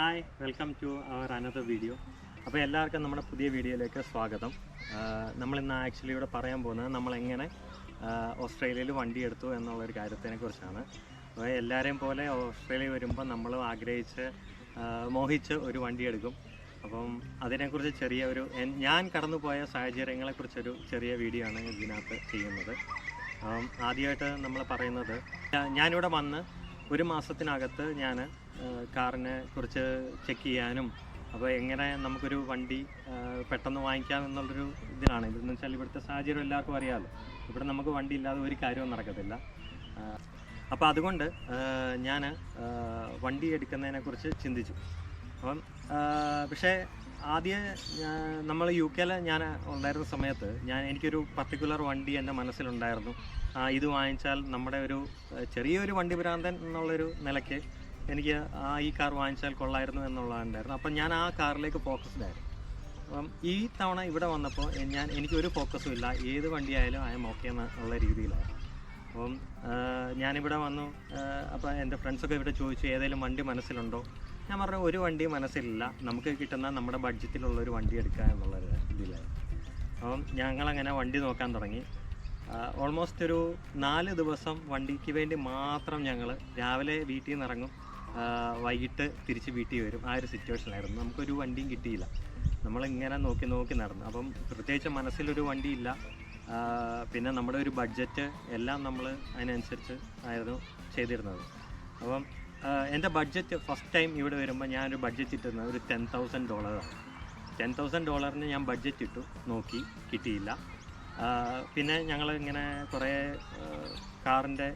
Hi, welcome to our another video. അപ്പോൾ എല്ലാവർക്കും നമ്മുടെ പുതിയ വീഡിയോയിലേക്ക് സ്വാഗതം. നമ്മളിന്ന് ആക്ച്വലി ഇവിടെ പറയാൻ പോകുന്നത് നമ്മളെങ്ങനെ ഓസ്ട്രേലിയയിൽ വണ്ടി എടുത്തു എന്നുള്ളൊരു കാര്യത്തിനെ കുറിച്ചാണ്. അപ്പോൾ എല്ലാവരെയും പോലെ ഓസ്ട്രേലിയ വരുമ്പോൾ നമ്മൾ ആഗ്രഹിച്ച് മോഹിച്ച് ഒരു വണ്ടി എടുക്കും. അപ്പം അതിനെക്കുറിച്ച് ഞാൻ കടന്നുപോയ സാഹചര്യങ്ങളെക്കുറിച്ചൊരു ചെറിയ വീഡിയോ ആണ് ഇതിനകത്ത് ചെയ്യുന്നത്. ആദ്യമായിട്ട് നമ്മൾ പറയുന്നത്, ഞാനിവിടെ വന്ന് ഒരു മാസത്തിനകത്ത് ഞാൻ കാറിനെ കുറിച്ച് ചെക്ക് ചെയ്യാനും അപ്പോൾ എങ്ങനെ നമുക്കൊരു വണ്ടി പെട്ടെന്ന് വാങ്ങിക്കാം എന്നുള്ളൊരു ഇതിലാണ്. ഇതെന്ന് വെച്ചാൽ ഇവിടുത്തെ സാഹചര്യം എല്ലാവർക്കും അറിയാമല്ലോ. ഇവിടെ നമുക്ക് വണ്ടി ഇല്ലാതെ ഒരു കാര്യവും നടക്കത്തില്ല. അപ്പോൾ അതുകൊണ്ട് ഞാൻ വണ്ടി എടുക്കുന്നതിനെക്കുറിച്ച് ചിന്തിച്ചു. അപ്പം പക്ഷേ ആദ്യം നമ്മൾ UK ഞാൻ ഉണ്ടായിരുന്ന സമയത്ത് എനിക്കൊരു പർട്ടിക്കുലർ വണ്ടി എൻ്റെ മനസ്സിലുണ്ടായിരുന്നു. ഇത് വാങ്ങിച്ചാൽ നമ്മുടെ ഒരു ചെറിയൊരു വണ്ടി ഭ്രാന്തൻ എന്നുള്ളൊരു നിലയ്ക്ക് എനിക്ക് ഈ കാർ വാങ്ങിച്ചാൽ കൊള്ളായിരുന്നു എന്നുള്ളതുണ്ടായിരുന്നു. അപ്പം ഞാൻ ആ കാറിലേക്ക് ഫോക്കസ്ഡ് ആയിരുന്നു. അപ്പം ഈ തവണ ഇവിടെ വന്നപ്പോൾ എനിക്കൊരു ഫോക്കസും ഇല്ല, ഏത് വണ്ടിയായാലും ഐ എം ഓക്കെ എന്നുള്ള രീതിയിലാണ്. അപ്പം ഞാനിവിടെ വന്നു. അപ്പോൾ എൻ്റെ ഫ്രണ്ട്സൊക്കെ ഇവിടെ ചോദിച്ചു ഏതെങ്കിലും വണ്ടി മനസ്സിലുണ്ടോ. ഞാൻ പറഞ്ഞ ഒരു വണ്ടി മനസ്സിലില്ല, നമുക്ക് കിട്ടുന്ന നമ്മുടെ ബഡ്ജറ്റിലുള്ളൊരു വണ്ടി എടുക്കുക എന്നുള്ളൊരു ഇതിലായി. അപ്പം ഞങ്ങളങ്ങനെ വണ്ടി നോക്കാൻ തുടങ്ങി. ഓൾമോസ്റ്റ് ഒരു 4 ദിവസം വണ്ടിക്ക് വേണ്ടി മാത്രം ഞങ്ങൾ രാവിലെ വീട്ടിൽ നിന്ന് ഇറങ്ങും, വൈകിട്ട് തിരിച്ച് വീട്ടിൽ വരും. ആ ഒരു സിറ്റുവേഷനിലായിരുന്നു. നമുക്കൊരു വണ്ടിയും കിട്ടിയില്ല. നമ്മളിങ്ങനെ നോക്കി നടന്നു. അപ്പം പ്രത്യേകിച്ച് മനസ്സിലൊരു വണ്ടിയില്ല. പിന്നെ നമ്മുടെ ഒരു ബഡ്ജറ്റ് എല്ലാം നമ്മൾ അതിനനുസരിച്ച് ആയിരുന്നു ചെയ്തിരുന്നത്. അപ്പം എൻ്റെ ബഡ്ജറ്റ് ഫസ്റ്റ് ടൈം ഇവിടെ വരുമ്പോൾ ഞാനൊരു ബഡ്ജറ്റ് ഇട്ടിരുന്നത് ഒരു $10,000. $10,000 ഞാൻ ബഡ്ജറ്റ് ഇട്ടു, നോക്കി, കിട്ടിയില്ല. പിന്നെ ഞങ്ങൾ ഇങ്ങനെ കുറേ കാറിൻ്റെ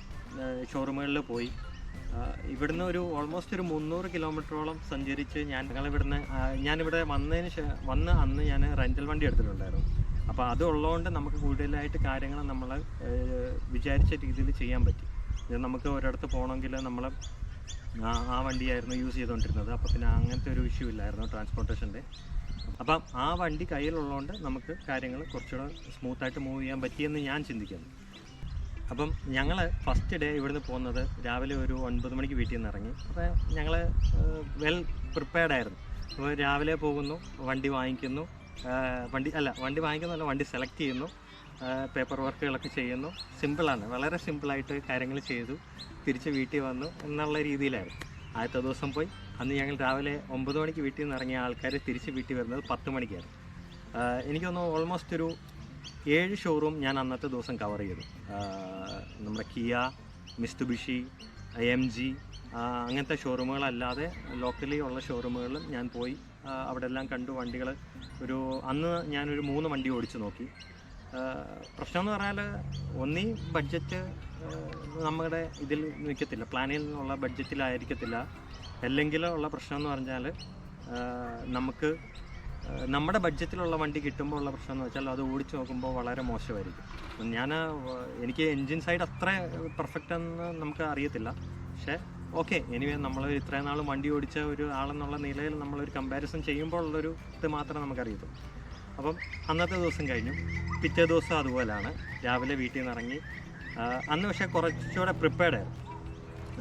ഷോറൂമുകളിൽ പോയി. ഇവിടുന്ന് ഓൾമോസ്റ്റ് ഒരു 300 കിലോമീറ്ററോളം സഞ്ചരിച്ച് ഞാനിവിടെ വന്ന് അന്ന് ഞാൻ റെൻ്റൽ വണ്ടി എടുത്തിട്ടുണ്ടായിരുന്നു. അപ്പോൾ അതുള്ളതുകൊണ്ട് നമുക്ക് കൂടുതലായിട്ട് കാര്യങ്ങൾ നമ്മൾ വിചാരിച്ച രീതിയിൽ ചെയ്യാൻ പറ്റി. നമുക്ക് ഒരിടത്ത് പോകണമെങ്കിൽ നമ്മൾ ആ വണ്ടിയായിരുന്നു യൂസ് ചെയ്തുകൊണ്ടിരുന്നത്. അപ്പോൾ പിന്നെ അങ്ങനത്തെ ഒരു ഇഷ്യൂ ഇല്ലായിരുന്നു ട്രാൻസ്പോർട്ടേഷൻ്റെ. അപ്പം ആ വണ്ടി കയ്യിലുള്ളതുകൊണ്ട് നമുക്ക് കാര്യങ്ങൾ കുറച്ചുകൂടെ സ്മൂത്തായിട്ട് മൂവ് ചെയ്യാൻ പറ്റിയെന്ന് ഞാൻ ചിന്തിക്കുന്നു. അപ്പം ഞങ്ങൾ ഫസ്റ്റ് ഡേ ഇവിടുന്ന് പോകുന്നത് രാവിലെ ഒരു 9 മണിക്ക് വീട്ടിൽ നിന്ന് ഇറങ്ങി. അപ്പോൾ ഞങ്ങൾ വെൽ പ്രിപ്പയർഡ് ആയിരുന്നു. അപ്പോൾ രാവിലെ പോകുന്നു, വണ്ടി വാങ്ങിക്കുന്നല്ല, വണ്ടി സെലക്ട് ചെയ്യുന്നു, പേപ്പർ വർക്കുകളൊക്കെ ചെയ്യുന്നു. സിമ്പിളാണ്, വളരെ സിമ്പിളായിട്ട് കാര്യങ്ങൾ ചെയ്തു തിരിച്ച് വീട്ടിൽ വന്നു എന്നുള്ള രീതിയിലായിരുന്നു. ആദ്യത്തെ ദിവസം പോയി. അന്ന് ഞങ്ങൾ രാവിലെ 9 മണിക്ക് വീട്ടിൽ നിന്ന് ഇറങ്ങിയ ആൾക്കാർ തിരിച്ച് വീട്ടിൽ വരുന്നത് 10 മണിക്കായിരുന്നു. എനിക്കൊന്ന് ഓൾമോസ്റ്റ് ഒരു 7 ഷോറൂം ഞാൻ അന്നത്തെ ദിവസം കവർ ചെയ്തു. നമ്മുടെ കിയ, മിസ്തുബിഷി, MG അങ്ങനത്തെ ഷോറൂമുകളല്ലാതെ ലോക്കലി ഉള്ള ഷോറൂമുകളിലും ഞാൻ പോയി അവിടെ എല്ലാം കണ്ടു. വണ്ടികൾ അന്ന് ഞാനൊരു 3 വണ്ടി ഓടിച്ച് നോക്കി. പ്രശ്നം എന്ന് പറഞ്ഞാൽ ഒന്നീ ബഡ്ജറ്റ് നമ്മുടെ ഇതിൽ നിൽക്കത്തില്ല, പ്ലാനിൽ നിന്നുള്ള ബഡ്ജറ്റിലായിരിക്കത്തില്ല. അല്ലെങ്കിൽ ഉള്ള പ്രശ്നം എന്ന് പറഞ്ഞാൽ നമുക്ക് നമ്മുടെ ബഡ്ജറ്റിലുള്ള വണ്ടി കിട്ടുമ്പോൾ ഉള്ള പ്രശ്നം എന്ന് വെച്ചാൽ അത് ഓടിച്ച് നോക്കുമ്പോൾ വളരെ മോശമായിരിക്കും. എനിക്ക് എൻജിൻ സൈഡ് അത്ര പെർഫെക്റ്റ് എന്ന് നമുക്ക് അറിയത്തില്ല. പക്ഷേ ഓക്കെ, എനിവേ നമ്മൾ ഇത്രയും നാളും വണ്ടി ഓടിച്ച ഒരു ആളെന്നുള്ള നിലയിൽ നമ്മളൊരു കമ്പാരിസൺ ചെയ്യുമ്പോൾ ഉള്ളൊരു ഇത് മാത്രമേ നമുക്കറിയത്തുള്ളൂ. അപ്പം അന്നത്തെ ദിവസം കഴിഞ്ഞു. പിറ്റേ ദിവസം അതുപോലെയാണ്. രാവിലെ വീട്ടിൽ നിന്ന് ഇറങ്ങി. അന്ന് പക്ഷേ കുറച്ചുകൂടെ പ്രിപ്പയർഡ് ആയിരുന്നു.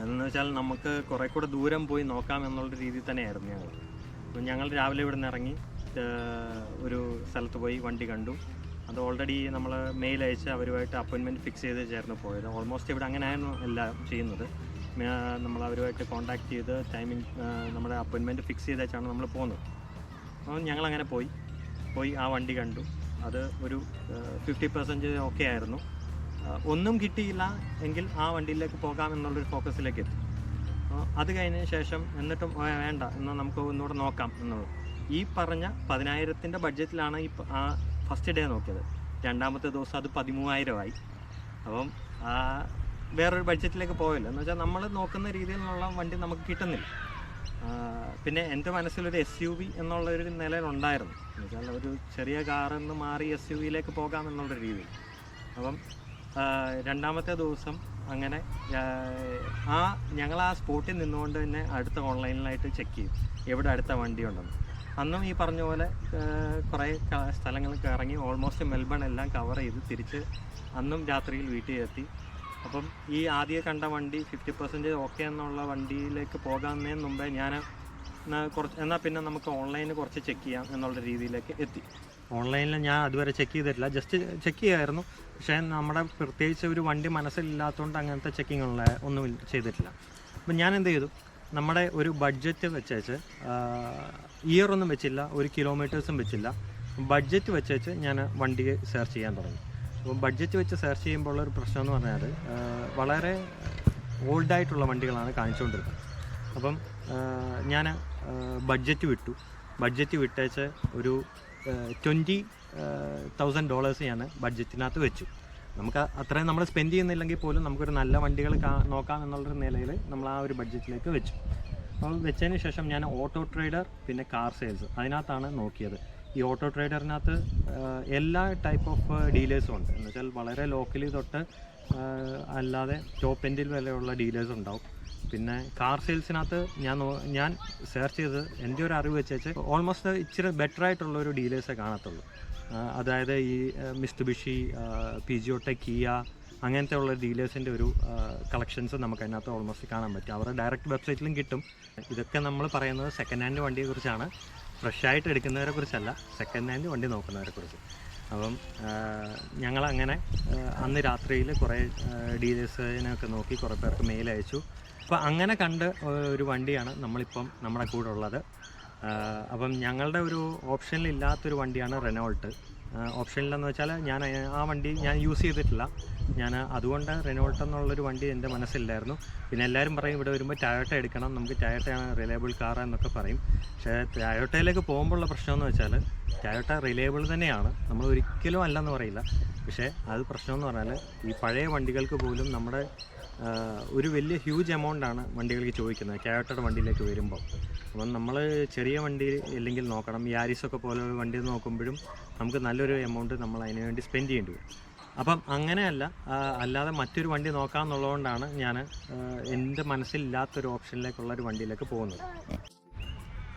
എന്ന് വെച്ചാൽ നമുക്ക് കുറേ കൂടെ ദൂരം പോയി നോക്കാം എന്നുള്ള രീതിയിൽ തന്നെയായിരുന്നു ഞങ്ങൾ. അപ്പം ഞങ്ങൾ രാവിലെ ഇവിടെ നിന്ന് ഇറങ്ങി ഒരു സ്ഥലത്ത് പോയി വണ്ടി കണ്ടു. അത് ഓൾറെഡി നമ്മൾ മെയിൽ അയച്ച് അവരുമായിട്ട് അപ്പോയിൻമെൻറ്റ് ഫിക്സ് ചെയ്ത് ചേർന്ന് പോയത്. ഓൾമോസ്റ്റ് ഇവിടെ അങ്ങനെയായിരുന്നു എല്ലാം ചെയ്യുന്നത്. നമ്മൾ അവരുമായിട്ട് കോൺടാക്റ്റ് ചെയ്ത് ടൈമിംഗ് നമ്മുടെ അപ്പോയിൻമെൻറ്റ് ഫിക്സ് ചെയ്ത് വെച്ചാണ് നമ്മൾ പോകുന്നത്. അപ്പം ഞങ്ങളങ്ങനെ പോയി ആ വണ്ടി കണ്ടു. അത് ഒരു 50% ഓക്കെ ആയിരുന്നു. ഒന്നും കിട്ടിയില്ല എങ്കിൽ ആ വണ്ടിയിലേക്ക് പോകാം എന്നുള്ളൊരു ഫോക്കസിലേക്ക് എത്തി. അത് കഴിഞ്ഞ ശേഷം എന്നിട്ടും വേണ്ട എന്നാൽ നമുക്ക് ഒന്നുകൂടെ നോക്കാം എന്നുള്ളത്. ഈ പറഞ്ഞ 10,000 ബഡ്ജറ്റിലാണ് ആ ഫസ്റ്റ് ഡേ നോക്കിയത്. രണ്ടാമത്തെ ദിവസം അത് 13,000 അപ്പം വേറൊരു ബഡ്ജറ്റിലേക്ക് പോയല്ലോ. എന്ന് വെച്ചാൽ നമ്മൾ നോക്കുന്ന രീതിയിലുള്ള വണ്ടി നമുക്ക് കിട്ടുന്നില്ല. പിന്നെ എൻ്റെ മനസ്സിലൊരു SUV എന്നുള്ളൊരു നിലയിലുണ്ടായിരുന്നു. എന്ന് വെച്ചാൽ ഒരു ചെറിയ കാറിൽ നിന്ന് മാറി SUVയിലേക്ക് പോകാം എന്നുള്ളൊരു രീതിയിൽ. അപ്പം രണ്ടാമത്തെ ദിവസം അങ്ങനെ ഞങ്ങൾ ആ സ്പോട്ടിൽ നിന്നുകൊണ്ട് തന്നെ അടുത്ത ഓൺലൈനിലായിട്ട് ചെക്ക് ചെയ്തു എവിടെ അടുത്ത വണ്ടി ഉണ്ടെന്ന്. അന്നും ഈ പറഞ്ഞ പോലെ കുറേ സ്ഥലങ്ങൾ ഇറങ്ങി ഓൾമോസ്റ്റ് മെൽബൺ എല്ലാം കവർ ചെയ്ത് തിരിച്ച് അന്നും രാത്രിയിൽ വീട്ടിൽ എത്തി. അപ്പം ഈ ആദ്യം കണ്ട വണ്ടി 50% ഓക്കെ എന്നുള്ള വണ്ടിയിലേക്ക് പോകാമെന്നതിന് മുമ്പേ എന്നാൽ പിന്നെ നമുക്ക് ഓൺലൈനിൽ കുറച്ച് ചെക്ക് ചെയ്യാം എന്നുള്ള രീതിയിലേക്ക് എത്തി. ഓൺലൈനിൽ ഞാൻ അതുവരെ ചെക്ക് ചെയ്തിട്ടില്ല, ജസ്റ്റ് ചെക്ക് ചെയ്യായിരുന്നു. പക്ഷേ നമ്മുടെ പ്രത്യേകിച്ച് ഒരു വണ്ടി മനസ്സിലില്ലാത്തതുകൊണ്ട് അങ്ങനത്തെ ചെക്കിങ് ഒന്നും ചെയ്തിട്ടില്ല. അപ്പം ഞാൻ എന്ത് ചെയ്തു, നമ്മുടെ ഒരു ബഡ്ജറ്റ് വെച്ചേച്ച്, ഇയറൊന്നും വെച്ചില്ല, ഒരു കിലോമീറ്റേഴ്സും വെച്ചില്ല, ബഡ്ജറ്റ് വെച്ചേച്ച് ഞാൻ വണ്ടി സെർച്ച് ചെയ്യാൻ തുടങ്ങി. അപ്പോൾ ബഡ്ജറ്റ് വെച്ച് സെർച്ച് ചെയ്യുമ്പോൾ ഉള്ളൊരു പ്രശ്നം എന്ന് പറഞ്ഞാൽ വളരെ ഓൾഡായിട്ടുള്ള വണ്ടികളാണ് കാണിച്ചുകൊണ്ടിരുന്നത്. അപ്പം ഞാൻ ബഡ്ജറ്റ് വിട്ടേച്ച് ഒരു $20,000 ഞാൻ ബഡ്ജറ്റിനകത്ത് വെച്ചു. നമുക്ക് അത്രയും നമ്മൾ സ്പെൻഡ് ചെയ്യുന്നില്ലെങ്കിൽ പോലും നമുക്കൊരു നല്ല വണ്ടികൾ നോക്കാം എന്നുള്ളൊരു നിലയിൽ നമ്മൾ ആ ഒരു ബഡ്ജറ്റിലേക്ക് വെച്ചു. അപ്പോൾ വെച്ചതിന് ശേഷം ഞാൻ ഓട്ടോ ട്രേഡർ പിന്നെ കാർ സെയിൽസ് അതിനകത്താണ് നോക്കിയത്. ഈ ഓട്ടോ ട്രേഡറിനകത്ത് എല്ലാ ടൈപ്പ് ഓഫ് ഡീലേഴ്സും ഉണ്ട്. എന്ന് വെച്ചാൽ വളരെ ലോക്കലി തൊട്ട് അല്ലാതെ ടോപ്പ് എൻഡിൽ വരെയുള്ള ഡീലേഴ്സ് ഉണ്ടാവും. പിന്നെ കാർ സെയിൽസിനകത്ത് ഞാൻ സെർച്ച് ചെയ്ത് എൻ്റെ ഒരു അറിവ് വെച്ചേച്ച് ഓൾമോസ്റ്റ് ഇച്ചിരി ബെറ്റർ ആയിട്ടുള്ളൊരു ഡീലേഴ്സേ കാണത്തുള്ളൂ. അതായത് ഈ മിസ്തുബിഷി, പിജിയോട്ടെ, കിയ അങ്ങനത്തെ ഉള്ള ഡീലേഴ്സിൻ്റെ ഒരു കളക്ഷൻസ് നമുക്ക് അതിനകത്ത് ഓൾമോസ്റ്റ് കാണാൻ പറ്റും. അവരുടെ ഡയറക്റ്റ് വെബ്സൈറ്റിലും കിട്ടും. ഇതൊക്കെ നമ്മൾ പറയുന്നത് സെക്കൻഡ് ഹാൻഡ് വണ്ടിയെക്കുറിച്ചാണ്, ഫ്രഷായിട്ട് എടുക്കുന്നവരെ കുറിച്ചല്ല, സെക്കൻഡ് ഹാൻഡ് വണ്ടി നോക്കുന്നവരെ കുറിച്ച്. അപ്പം ഞങ്ങളങ്ങനെ അന്ന് രാത്രിയിൽ കുറേ ഡീലേഴ്സിനെയൊക്കെ നോക്കി കുറേ പേർക്ക് മെയിൽ അയച്ചു. അപ്പോൾ അങ്ങനെ കണ്ട് ഒരു വണ്ടിയാണ് നമ്മളിപ്പം നമ്മുടെ കൂടെ ഉള്ളത്. അപ്പം ഞങ്ങളുടെ ഒരു ഓപ്ഷനിലില്ലാത്തൊരു വണ്ടിയാണ് റെനോൾട്ട്. ഓപ്ഷനിലെന്ന് വെച്ചാൽ ആ വണ്ടി ഞാൻ യൂസ് ചെയ്തിട്ടില്ല. ഞാൻ അതുകൊണ്ട് റെനോൾട്ട് എന്നുള്ളൊരു വണ്ടി എൻ്റെ മനസ്സിലായിരുന്നു. പിന്നെ എല്ലാവരും പറയും ഇവിടെ വരുമ്പോൾ ടയോട്ട എടുക്കണം, നമുക്ക് ടയോട്ടയാണ് റിലയബിൾ കാർ എന്നൊക്കെ പറയും. പക്ഷേ ടയോട്ടയിലേക്ക് പോകുമ്പോഴുള്ള പ്രശ്നമെന്ന് വെച്ചാൽ ടയോട്ട റിലയബിൾ തന്നെയാണ്, നമ്മൾ ഒരിക്കലും അല്ലെന്ന് പറയില്ല. പക്ഷേ അത് പ്രശ്നമെന്ന് പറഞ്ഞാൽ ഈ പഴയ വണ്ടികൾക്ക് പോലും നമ്മുടെ ഒരു വലിയ ഹ്യൂജ് എമൗണ്ടാണ് വണ്ടികൾക്ക് ചോദിക്കുന്നത് ടയോട്ടയുടെ വണ്ടിയിലേക്ക് വരുമ്പോൾ. അപ്പം നമ്മൾ ചെറിയ വണ്ടി അല്ലെങ്കിൽ നോക്കണം, യാരിസൊക്കെ പോലെയുള്ള വണ്ടി നോക്കുമ്പോഴും നമുക്ക് നല്ലൊരു എമൗണ്ട് നമ്മൾ അതിന് വേണ്ടി സ്പെൻഡ് ചെയ്യേണ്ടി വരും. അപ്പം അങ്ങനെയല്ല, അല്ലാതെ മറ്റൊരു വണ്ടി നോക്കാമെന്നുള്ളതുകൊണ്ടാണ് ഞാൻ എൻ്റെ മനസ്സിലില്ലാത്തൊരു ഓപ്ഷനിലേക്കുള്ളൊരു വണ്ടിയിലേക്ക് പോകുന്നത്.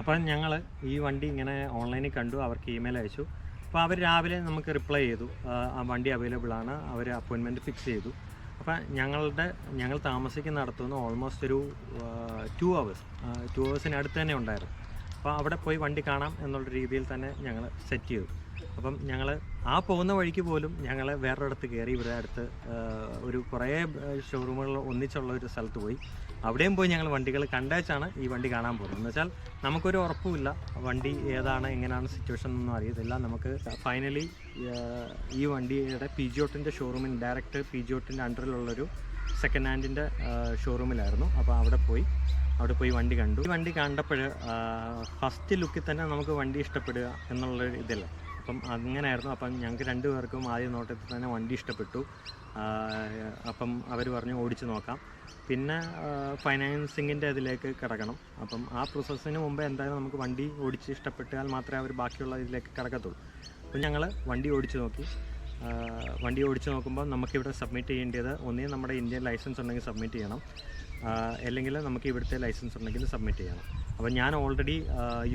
അപ്പം ഞങ്ങൾ ഈ വണ്ടി ഇങ്ങനെ ഓൺലൈനിൽ കണ്ടു, അവർക്ക് ഇമെയിൽ അയച്ചു. അപ്പോൾ അവർ രാവിലെ നമുക്ക് റിപ്ലൈ ചെയ്തു, ആ വണ്ടി അവൈലബിൾ ആണ്, അവർ അപ്പോയിൻമെൻറ്റ് ഫിക്സ് ചെയ്തു. അപ്പം ഞങ്ങൾ താമസിക്കുന്നിടത്തുനിന്ന് ഓൾമോസ്റ്റ് ഒരു 2 ഹവേഴ്സിനടുത്ത് തന്നെ ഉണ്ടായിരുന്നു. അപ്പോൾ അവിടെ പോയി വണ്ടി കാണാം എന്നുള്ള രീതിയിൽ തന്നെ ഞങ്ങൾ സെറ്റ് ചെയ്തു. അപ്പം ഞങ്ങൾ ആ പോകുന്ന വഴിക്ക് പോലും ഞങ്ങൾ വേറൊരിടത്ത് കയറി, ഇവിടെ അടുത്ത് ഒരു കുറേ ഷോറൂമുകൾ ഒന്നിച്ചുള്ള ഒരു സ്ഥലത്ത് പോയി. അവിടെയും പോയി ഞങ്ങൾ വണ്ടികൾ കണ്ടേച്ചാണ് ഈ വണ്ടി കാണാൻ പോകുന്നത്. എന്ന് വെച്ചാൽ നമുക്കൊരു ഉറപ്പുമില്ല വണ്ടി ഏതാണ് എങ്ങനെയാണ് സിറ്റുവേഷൻ എന്നൊന്നും അറിയത്തില്ല. നമുക്ക് ഫൈനലി ഈ വണ്ടിയുടെ പിജിയോട്ടിൻ്റെ ഷോറൂമിൽ, ഡയറക്റ്റ് പിജിയോട്ടിൻ്റെ അണ്ടറിലുള്ളൊരു സെക്കൻഡ് ഹാൻഡിൻ്റെ ഷോറൂമിലായിരുന്നു. അപ്പോൾ അവിടെ പോയി വണ്ടി കണ്ടു. ഈ വണ്ടി കണ്ടപ്പോൾ ഫസ്റ്റ് ലുക്കിൽ തന്നെ നമുക്ക് വണ്ടി ഇഷ്ടപ്പെടുക എന്നുള്ള ഇതില്ല. അപ്പം അങ്ങനെയായിരുന്നു. അപ്പം ഞങ്ങൾക്ക് 2 പേർക്കും ആദ്യ നോട്ടത്തിൽ തന്നെ വണ്ടി ഇഷ്ടപ്പെട്ടു. അപ്പം അവർ പറഞ്ഞു ഓടിച്ച് നോക്കാം, പിന്നെ ഫൈനാൻസിങ്ങിൻ്റെ ഇതിലേക്ക് കിടക്കണം. അപ്പം ആ പ്രോസസ്സിന് മുമ്പ് എന്തായാലും നമുക്ക് വണ്ടി ഓടിച്ച് ഇഷ്ടപ്പെട്ടാൽ മാത്രമേ അവർ ബാക്കിയുള്ള ഇതിലേക്ക് കിടക്കത്തുള്ളൂ. അപ്പം ഞങ്ങൾ വണ്ടി ഓടിച്ച് നോക്കുമ്പോൾ നമുക്കിവിടെ സബ്മിറ്റ് ചെയ്യേണ്ടത് ഒന്നേ നമ്മുടെ ഇന്ത്യൻ ലൈസൻസ് ഉണ്ടെങ്കിൽ സബ്മിറ്റ് ചെയ്യണം, അല്ലെങ്കിൽ നമുക്ക് ഇവിടുത്തെ ലൈസൻസ് ഉണ്ടെങ്കിൽ സബ്മിറ്റ് ചെയ്യണം. അപ്പം ഞാൻ ഓൾറെഡി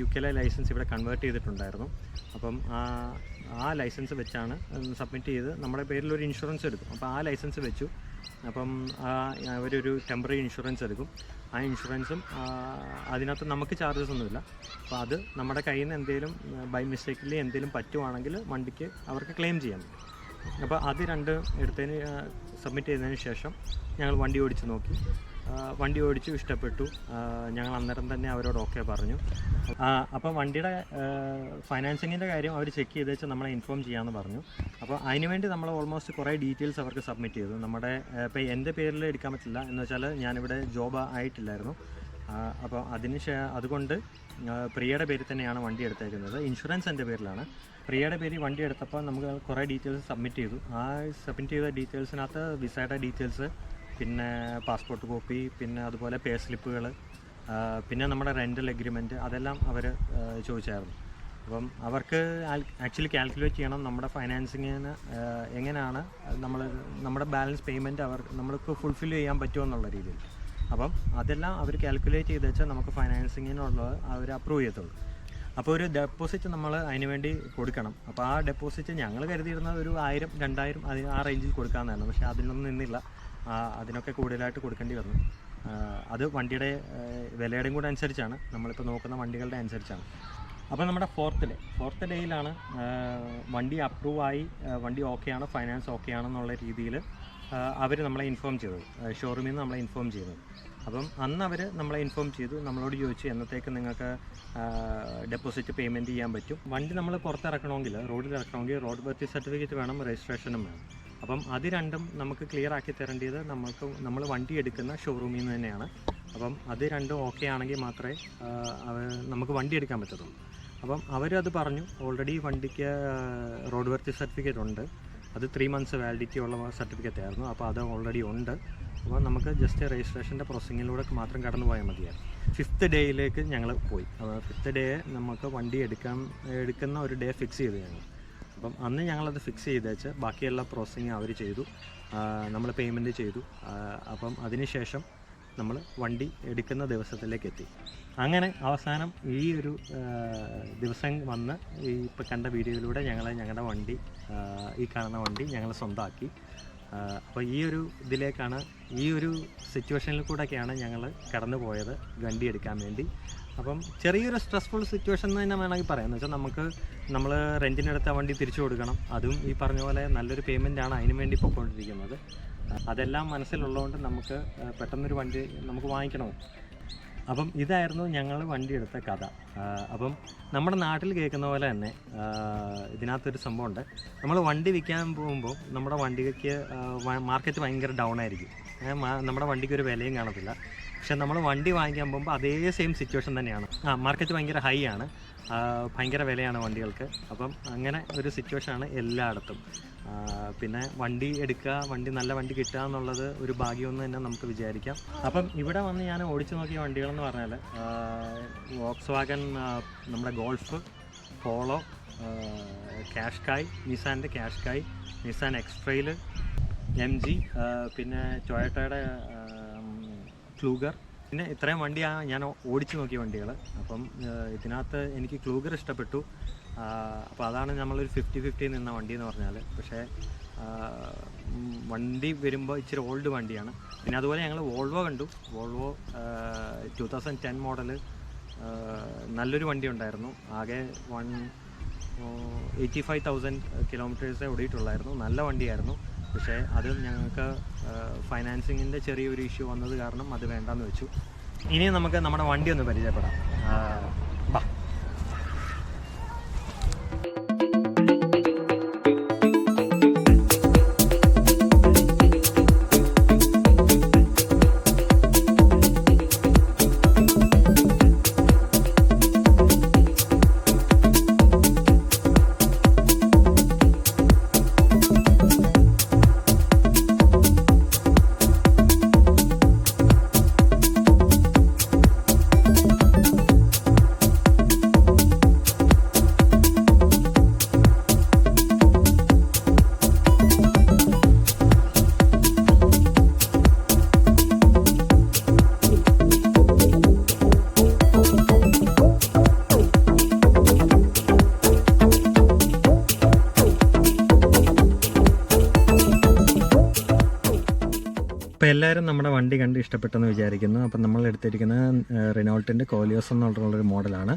UK ലൈസൻസ് ഇവിടെ കൺവേർട്ട് ചെയ്തിട്ടുണ്ടായിരുന്നു. അപ്പം ആ ലൈസൻസ് വെച്ചാണ് സബ്മിറ്റ് ചെയ്ത് നമ്മുടെ പേരിലൊരു ഇൻഷുറൻസ് എടുക്കും. അപ്പോൾ ആ ലൈസൻസ് വെച്ചു. അപ്പം അവരൊരു ടെമ്പററി ഇൻഷുറൻസ് എടുക്കും. ആ ഇൻഷുറൻസും അതിനകത്ത് നമുക്ക് ചാർജസ് ഒന്നുമില്ല. അപ്പോൾ അത് നമ്മുടെ കയ്യിൽ നിന്ന് എന്തെങ്കിലും ബൈ മിസ്റ്റേക്കിൽ എന്തെങ്കിലും പറ്റുവാണെങ്കിൽ വണ്ടിക്ക് അവർക്ക് ക്ലെയിം ചെയ്യാൻ പറ്റും. അപ്പോൾ അത് 2 സബ്മിറ്റ് ചെയ്തതിന് ശേഷം ഞങ്ങൾ വണ്ടി ഓടിച്ച് നോക്കി. വണ്ടി ഓടിച്ചു, ഇഷ്ടപ്പെട്ടു. ഞങ്ങൾ അന്നേരം തന്നെ അവരോട് ഓക്കെ പറഞ്ഞു. അപ്പോൾ വണ്ടിയുടെ ഫൈനാൻസിങ്ങിൻ്റെ കാര്യം അവർ ചെക്ക് ചെയ്ത് വെച്ച് നമ്മളെ ഇൻഫോം ചെയ്യാമെന്ന് പറഞ്ഞു. അപ്പോൾ അതിനുവേണ്ടി നമ്മൾ ഓൾമോസ്റ്റ് കുറേ ഡീറ്റെയിൽസ് അവർക്ക് സബ്മിറ്റ് ചെയ്തു. നമ്മുടെ ഇപ്പോൾ എൻ്റെ പേരിൽ എടുക്കാൻ പറ്റില്ല, എന്ന് വെച്ചാൽ ഞാനിവിടെ ജോബ് ആയിട്ടില്ലായിരുന്നു. അപ്പോൾ അതുകൊണ്ട് പ്രിയയുടെ പേരിൽ തന്നെയാണ് വണ്ടി എടുത്തേക്കുന്നത്. ഇൻഷുറൻസ് എൻ്റെ പേരിലാണ്. പ്രിയയുടെ പേരിൽ വണ്ടി എടുത്തപ്പോൾ നമുക്ക് കുറേ ഡീറ്റെയിൽസ് സബ്മിറ്റ് ചെയ്തു. ആ സബ്മിറ്റ് ചെയ്ത ഡീറ്റെയിൽസിനകത്ത് വിസയുടെ ഡീറ്റെയിൽസ്, പിന്നെ പാസ്പോർട്ട് കോപ്പി, പിന്നെ അതുപോലെ പേ സ്ലിപ്പുകൾ, പിന്നെ നമ്മുടെ റെൻ്റൽ എഗ്രിമെൻറ്റ്, അതെല്ലാം അവർ ചോദിച്ചായിരുന്നു. അപ്പം അവർക്ക് ആക്ച്വലി കാൽക്കുലേറ്റ് ചെയ്യണം നമ്മുടെ ഫൈനാൻസിങ്ങിന് എങ്ങനെയാണ് നമ്മുടെ ബാലൻസ് പേയ്മെൻറ്റ് നമ്മൾക്ക് ഫുൾഫിൽ ചെയ്യാൻ പറ്റുമോ എന്നുള്ള രീതിയിൽ. അപ്പം അതെല്ലാം അവർ കാൽക്കുലേറ്റ് ചെയ്ത് വെച്ചാൽ നമുക്ക് ഫൈനാൻസിങ്ങിനുള്ളത് അവർ അപ്രൂവ് ചെയ്യത്തുള്ളൂ. അപ്പോൾ ഒരു ഡെപ്പോസിറ്റ് നമ്മൾ അതിന് വേണ്ടി കൊടുക്കണം. അപ്പോൾ ആ ഡെപ്പോസിറ്റ് ഞങ്ങൾ കരുതിയിരുന്നത് ഒരു 1000-2000 ആ റേഞ്ചിൽ കൊടുക്കാമെന്നായിരുന്നു. പക്ഷേ അതിനൊന്നും നിന്നില്ല, അതിനൊക്കെ കൂടുതലായിട്ട് കൊടുക്കേണ്ടി വന്നു. അത് വണ്ടിയുടെ വിലയുടെയും കൂടെ അനുസരിച്ചാണ്, നമ്മളിപ്പോൾ നോക്കുന്ന വണ്ടികളുടെ അനുസരിച്ചാണ്. അപ്പോൾ നമ്മുടെ ഫോർത്ത് ഡേയിലാണ് വണ്ടി അപ്രൂവ് ആയി, വണ്ടി ഓക്കെയാണ്, ഫൈനാൻസ് ഓക്കെ ആണെന്നുള്ള രീതിയിൽ അവർ നമ്മളെ ഇൻഫോം ചെയ്തത്, ഷോറൂമിൽ നിന്ന് നമ്മളെ ഇൻഫോം ചെയ്തത്. അപ്പം അന്ന് അവർ നമ്മളെ ഇൻഫോം ചെയ്തു, നമ്മളോട് ചോദിച്ചു എന്നത്തേക്ക് നിങ്ങൾക്ക് ഡെപ്പോസിറ്റ് പേയ്മെൻറ്റ് ചെയ്യാൻ പറ്റും. വണ്ടി നമ്മൾ പുറത്തിറക്കണമെങ്കിൽ, റോഡിൽ ഇറക്കണമെങ്കിൽ റോഡ് വർത്തി സർട്ടിഫിക്കറ്റ് വേണം, രജിസ്ട്രേഷനും വേണം. അപ്പം അത് രണ്ടും നമുക്ക് ക്ലിയർ ആക്കി തരേണ്ടത് നമ്മൾ വണ്ടി എടുക്കുന്ന ഷോറൂമിൽ നിന്ന് തന്നെയാണ്. അപ്പം അത് രണ്ടും ഓക്കെ ആണെങ്കിൽ മാത്രമേ നമുക്ക് വണ്ടി എടുക്കാൻ പറ്റത്തുള്ളൂ. അപ്പം അവരത് പറഞ്ഞു, ഓൾറെഡി വണ്ടിക്ക് റോഡ് വർത്തി സർട്ടിഫിക്കറ്റ് ഉണ്ട്, അത് 3 months വാലിഡിറ്റി ഉള്ള സർട്ടിഫിക്കറ്റ് ആയിരുന്നു. അപ്പോൾ അത് ഓൾറെഡി ഉണ്ട്. അപ്പോൾ നമുക്ക് ജസ്റ്റ് രജിസ്ട്രേഷൻ്റെ പ്രോസസ്സിങ്ങിലൂടെ മാത്രം കടന്നു പോയാൽ മതിയായിരുന്നു. 5th ഡേയിലേക്ക് ഞങ്ങൾ പോയി. അപ്പോൾ 5th ഡേ നമുക്ക് വണ്ടി എടുക്കുന്ന ഒരു ഡേ ഫിക്സ് ചെയ്തു ഞങ്ങൾ. അപ്പം അന്ന് ഞങ്ങളത് ഫിക്സ് ചെയ്തേച്ച് ബാക്കിയെല്ലാം പ്രോസസ്സിങ് അവർ ചെയ്തു, നമ്മൾ പേയ്മെൻറ്റ് ചെയ്തു. അപ്പം അതിനുശേഷം നമ്മൾ വണ്ടി എടുക്കുന്ന ദിവസത്തിലേക്ക് എത്തി. അങ്ങനെ അവസാനം ഈ ഒരു ദിവസം വന്ന് ഈ ഇപ്പോൾ കണ്ട വീഡിയോയിലൂടെ ഞങ്ങളുടെ വണ്ടി, ഈ കാണുന്ന വണ്ടി ഞങ്ങൾ സ്വന്തമാക്കി. അപ്പോൾ ഈ ഒരു ഇതിലേക്കാണ്, ഈ ഒരു സിറ്റുവേഷനിൽ കൂടെയൊക്കെയാണ് ഞങ്ങൾ കടന്നു പോയത് വണ്ടി എടുക്കാൻ വേണ്ടി. അപ്പം ചെറിയൊരു സ്ട്രെസ്ഫുൾ സിറ്റുവേഷൻ എന്ന് തന്നെ വേണമെങ്കിൽ പറയാം. എന്ന് വെച്ചാൽ നമ്മൾ റെൻറ്റിനെടുത്ത വണ്ടി തിരിച്ചു കൊടുക്കണം, അതും ഈ പറഞ്ഞ പോലെ നല്ലൊരു പേയ്മെൻറ്റാണ് അതിനു വേണ്ടി പൊയ്ക്കൊണ്ടിരിക്കുന്നത്. അതെല്ലാം മനസ്സിലുള്ളതുകൊണ്ട് നമുക്ക് പെട്ടെന്നൊരു വണ്ടി നമുക്ക് വാങ്ങിക്കണം. അപ്പം ഇതായിരുന്നു ഞങ്ങൾ വണ്ടി എടുത്ത കഥ. അപ്പം നമ്മുടെ നാട്ടിൽ കേൾക്കുന്ന പോലെ തന്നെ ഇതിനകത്തൊരു സംഭവമുണ്ട്. നമ്മൾ വണ്ടി വിൽക്കാൻ പോകുമ്പോൾ നമ്മുടെ വണ്ടിക്ക് മാർക്കറ്റ് ഭയങ്കര ഡൗൺ ആയിരിക്കും, നമ്മുടെ വണ്ടിക്ക് ഒരു വിലയും കാണത്തില്ല. പക്ഷെ നമ്മൾ വണ്ടി വാങ്ങിക്കാൻ പോകുമ്പോൾ അതേ സെയിം സിറ്റുവേഷൻ തന്നെയാണ്. മാർക്കറ്റ് ഭയങ്കര ഹൈ ആണ്, ഭയങ്കര വിലയാണ് വണ്ടികൾക്ക്. അപ്പം അങ്ങനെ ഒരു സിറ്റുവേഷനാണ് എല്ലായിടത്തും. പിന്നെ വണ്ടി എടുക്കുക, നല്ല വണ്ടി കിട്ടുക എന്നുള്ളത് ഒരു ഭാഗ്യമെന്ന് തന്നെ നമുക്ക് വിചാരിക്കാം. അപ്പം ഇവിടെ വന്ന് ഞാൻ ഓടിച്ചു നോക്കിയ വണ്ടികളെന്ന് പറഞ്ഞാൽ വോക്സ്വാഗൺ, നമ്മുടെ ഗോൾഫ്, പോളോ, കാഷ്കായ്, നിസാൻ്റെ കാഷ്കായ്, നിസാൻ എക്സ്ട്രെയിൽ, MG, പിന്നെ ടൊയോട്ടയുടെ ക്ലൂഗർ. പിന്നെ ഇത്രയും വണ്ടിയാണ് ഞാൻ ഓടിച്ചു നോക്കിയ വണ്ടികൾ. അപ്പം ഇതിനകത്ത് എനിക്ക് ക്ലൂഗർ ഇഷ്ടപ്പെട്ടു. അപ്പോൾ അതാണ് നമ്മളൊരു 50-50 നിന്ന വണ്ടി എന്ന് പറഞ്ഞാൽ. പക്ഷേ വണ്ടി വരുമ്പോൾ ഇച്ചിരി ഓൾഡ് വണ്ടിയാണ്. പിന്നെ അതുപോലെ ഞങ്ങൾ വോൾവോ കണ്ടു. വോൾവോ 2010 മോഡൽ നല്ലൊരു വണ്ടി ഉണ്ടായിരുന്നു. ആകെ 85,000 കിലോമീറ്റേഴ്സേ ഓടിയിട്ടുള്ളായിരുന്നു. നല്ല വണ്ടിയായിരുന്നു. പക്ഷേ അത് ഞങ്ങൾക്ക് ഫൈനാൻസിങ്ങിൻ്റെ ചെറിയൊരു ഇഷ്യൂ വന്നത് കാരണം അത് വേണ്ടാന്ന് വെച്ചു. ഇനി നമുക്ക് നമ്മുടെ വണ്ടി ഒന്ന് പരിചയപ്പെടാം. ബാ. അപ്പോൾ എല്ലാവരും നമ്മുടെ വണ്ടി കണ്ട് ഇഷ്ടപ്പെട്ടെന്ന് വിചാരിക്കുന്നു. അപ്പം നമ്മൾ എടുത്തിരിക്കുന്നത് റിനോൾട്ടിൻ്റെ കോലിയോസ് എന്നുള്ളൊരു മോഡലാണ്.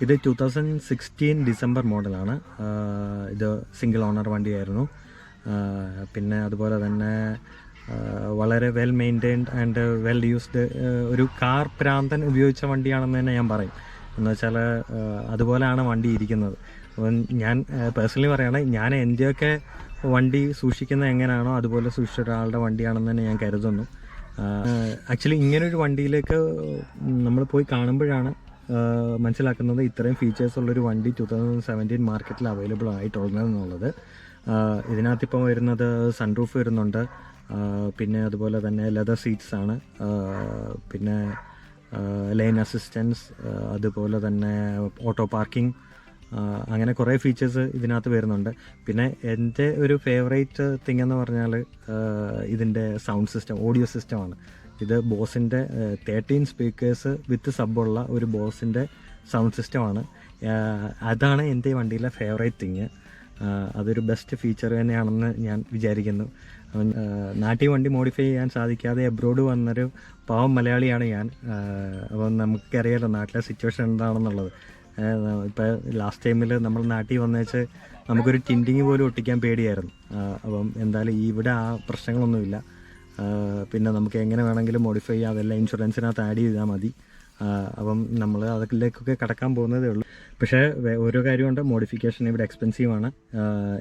ഇത് 2016 ഡിസംബർ മോഡലാണ്. ഇത് സിംഗിൾ ഓണർ വണ്ടിയായിരുന്നു. പിന്നെ അതുപോലെ തന്നെ വളരെ well maintained and well used, ഒരു കാർ പ്രാന്തൻ ഉപയോഗിച്ച വണ്ടിയാണെന്ന് തന്നെ ഞാൻ പറയും. എന്ന് വെച്ചാൽ അതുപോലെയാണ് വണ്ടി ഇരിക്കുന്നത്. അപ്പം ഞാൻ പേഴ്സണലി പറയുകയാണെങ്കിൽ ഞാൻ എൻ്റെയൊക്കെ വണ്ടി സൂക്ഷിക്കുന്നത് എങ്ങനെയാണോ അതുപോലെ സൂക്ഷിച്ച ഒരാളുടെ വണ്ടിയാണെന്ന് തന്നെ ഞാൻ കരുതുന്നു. ആക്ച്വലി ഇങ്ങനൊരു വണ്ടിയിലേക്ക് നമ്മൾ പോയി കാണുമ്പോഴാണ് മനസ്സിലാക്കുന്നത് ഇത്രയും ഫീച്ചേഴ്സ് ഉള്ളൊരു വണ്ടി 2017 മാർക്കറ്റിൽ അവൈലബിൾ ആയിട്ടുള്ളതെന്നുള്ളത്. ഇതിനകത്തിപ്പോൾ വരുന്നത് സൺറൂഫ് വരുന്നുണ്ട്, പിന്നെ അതുപോലെ തന്നെ ലെതർ സീറ്റ്സ് ആണ്, പിന്നെ ലൈൻ അസിസ്റ്റൻസ്, അതുപോലെ തന്നെ ഓട്ടോ പാർക്കിംഗ്, അങ്ങനെ കുറേ ഫീച്ചേഴ്സ് ഇതിനകത്ത് വരുന്നുണ്ട്. പിന്നെ എൻ്റെ ഒരു ഫേവറേറ്റ് തിങ് എന്ന് പറഞ്ഞാൽ ഇതിൻ്റെ സൗണ്ട് സിസ്റ്റം, ഓഡിയോ സിസ്റ്റമാണ്. ഇത് ബോസിൻ്റെ 13 സ്പീക്കേഴ്സ് വിത്ത് സബ്ബുള്ള ഒരു ബോസിൻ്റെ സൗണ്ട് സിസ്റ്റമാണ്. അതാണ് എൻ്റെ വണ്ടിയിലെ ഫേവറേറ്റ് തിങ്. അതൊരു ബെസ്റ്റ് ഫീച്ചർ തന്നെയാണെന്ന് ഞാൻ വിചാരിക്കുന്നു. അപ്പം നാട്ടിൽ വണ്ടി മോഡിഫൈ ചെയ്യാൻ സാധിക്കാതെ എബ്രോഡ് വന്നൊരു പാവം മലയാളിയാണ് ഞാൻ. അപ്പം നമുക്കറിയാലോ നാട്ടിലെ സിറ്റുവേഷൻ എന്താണെന്നുള്ളത്. ഇപ്പോൾ ലാസ്റ്റ് ടൈമിൽ നമ്മൾ നാട്ടിൽ വന്നേച്ച് നമുക്കൊരു ടിൻറ്റിങ് പോലും ഒട്ടിക്കാൻ പേടിയായിരുന്നു. അപ്പം എന്തായാലും ഇവിടെ ആ പ്രശ്നങ്ങളൊന്നുമില്ല. പിന്നെ നമുക്ക് എങ്ങനെ വേണമെങ്കിലും മോഡിഫൈ ചെയ്യാം, അതെല്ലാം ഇൻഷുറൻസിനകത്ത് ആഡ് ചെയ്താൽ മതി. അപ്പം നമ്മൾ അതിലേക്കൊക്കെ കടക്കാൻ പോകുന്നതേ ഉള്ളൂ. പക്ഷേ ഓരോ കാര്യമുണ്ട്, മോഡിഫിക്കേഷൻ ഇവിടെ എക്സ്പെൻസീവാണ്.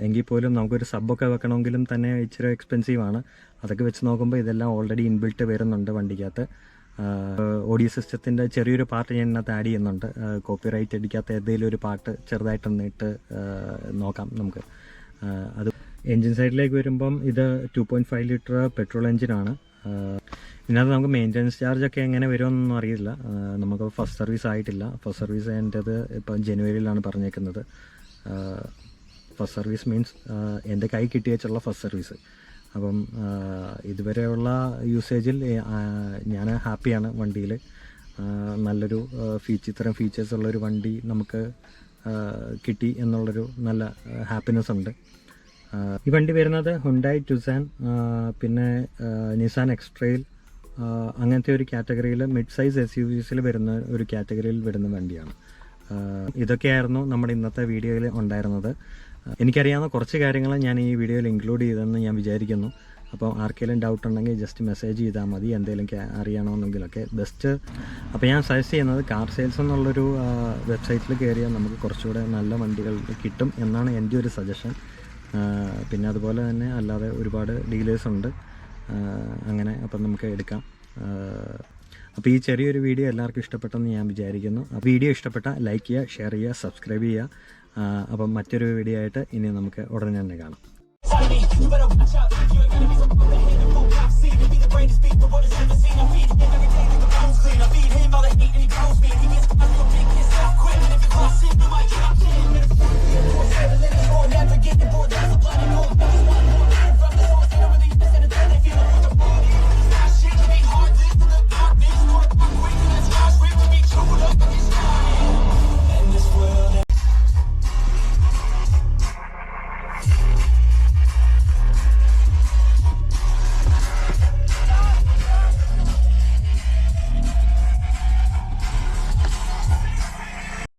എങ്കിൽ പോലും നമുക്കൊരു സബ്ബൊക്കെ വെക്കണമെങ്കിലും തന്നെ ഇച്ചിരി എക്സ്പെൻസീവാണ്. അതൊക്കെ വെച്ച് നോക്കുമ്പോൾ ഇതെല്ലാം ഓൾറെഡി ഇൻബിൽട്ട് വരുന്നുണ്ട് വണ്ടിക്കകത്ത്. ഓഡിയോ സിസ്റ്റത്തിൻ്റെ ചെറിയൊരു പാർട്ട് ഞാൻ ഇതിനകത്ത് ആഡ് ചെയ്യുന്നുണ്ട്. കോപ്പിറൈറ്റ് അടിക്കാത്ത ഏതെങ്കിലും ഒരു പാർട്ട് ചെറുതായിട്ടൊന്ന് ഇട്ട് നോക്കാം നമുക്ക്. അത് എൻജിൻ സൈഡിലേക്ക് വരുമ്പം ഇത് 2.5 ലിറ്റർ പെട്രോൾ എൻജിനാണ്. ഇതിനകത്ത് നമുക്ക് മെയിൻ്റനൻസ് ചാർജൊക്കെ എങ്ങനെ വരുമെന്നൊന്നും അറിയില്ല. നമുക്ക് ഫസ്റ്റ് സർവീസ് ആയിട്ടില്ല. ഫസ്റ്റ് സർവീസ് എൻ്റേത് ഇപ്പം ജനുവരിയിലാണ് പറഞ്ഞേക്കുന്നത്. ഫസ്റ്റ് സർവീസ് മീൻസ് എൻ്റെ കൈ കിട്ടിയേച്ചുള്ള ഫസ്റ്റ് സർവീസ്. അപ്പം ഇതുവരെയുള്ള യൂസേജിൽ ഞാൻ ഹാപ്പിയാണ് വണ്ടിയിൽ. നല്ലൊരു ഇത്തരം ഫീച്ചേഴ്സ് ഉള്ളൊരു വണ്ടി നമുക്ക് കിട്ടി എന്നുള്ളൊരു നല്ല ഹാപ്പിനെസ് ഉണ്ട്. ഈ വണ്ടി വരുന്നത് ഹുണ്ടായി ടുസാൻ, പിന്നെ നിസാൻ എക്സ്ട്രെയിൽ, അങ്ങനത്തെ ഒരു കാറ്റഗറിയിൽ മിഡ് സൈസ് SUVസിൽ വരുന്ന ഒരു കാറ്റഗറിയിൽ വരുന്ന വണ്ടിയാണ്. ഇതൊക്കെയായിരുന്നു നമ്മുടെ ഇന്നത്തെ വീഡിയോയിൽ ഉണ്ടായിരുന്നത്. എനിക്കറിയാവുന്ന കുറച്ച് കാര്യങ്ങൾ ഞാൻ ഈ വീഡിയോയിൽ ഇൻക്ലൂഡ് ചെയ്തെന്ന് ഞാൻ വിചാരിക്കുന്നു. അപ്പോൾ ആർക്കെങ്കിലും ഡൗട്ട് ഉണ്ടെങ്കിൽ ജസ്റ്റ് മെസ്സേജ് ചെയ്താൽ മതി, എന്തെങ്കിലും അറിയണമെന്നെങ്കിലൊക്കെ ബെസ്റ്റ്. അപ്പോൾ ഞാൻ സജസ്റ്റ് ചെയ്യുന്നത് കാർ സെയിൽസ് എന്നുള്ളൊരു വെബ്സൈറ്റിൽ കയറിയാൽ നമുക്ക് കുറച്ചുകൂടെ നല്ല വണ്ടികൾ കിട്ടും എന്നാണ് എൻ്റെ ഒരു സജഷൻ. പിന്നെ അതുപോലെ തന്നെ അല്ലാതെ ഒരുപാട് ഡീലേഴ്സ് ഉണ്ട് അങ്ങനെ. അപ്പം നമുക്ക് എടുക്കാം. അപ്പോൾ ഈ ചെറിയൊരു വീഡിയോ എല്ലാവർക്കും ഇഷ്ടപ്പെട്ടെന്ന് ഞാൻ വിചാരിക്കുന്നു. വീഡിയോ ഇഷ്ടപ്പെട്ടാൽ ലൈക്ക് ചെയ്യുക, ഷെയർ ചെയ്യുക, സബ്സ്ക്രൈബ് ചെയ്യുക. അപ്പം മറ്റൊരു വീഡിയോ ആയിട്ട് ഇനി നമുക്ക് ഉടനെ തന്നെ കാണാം.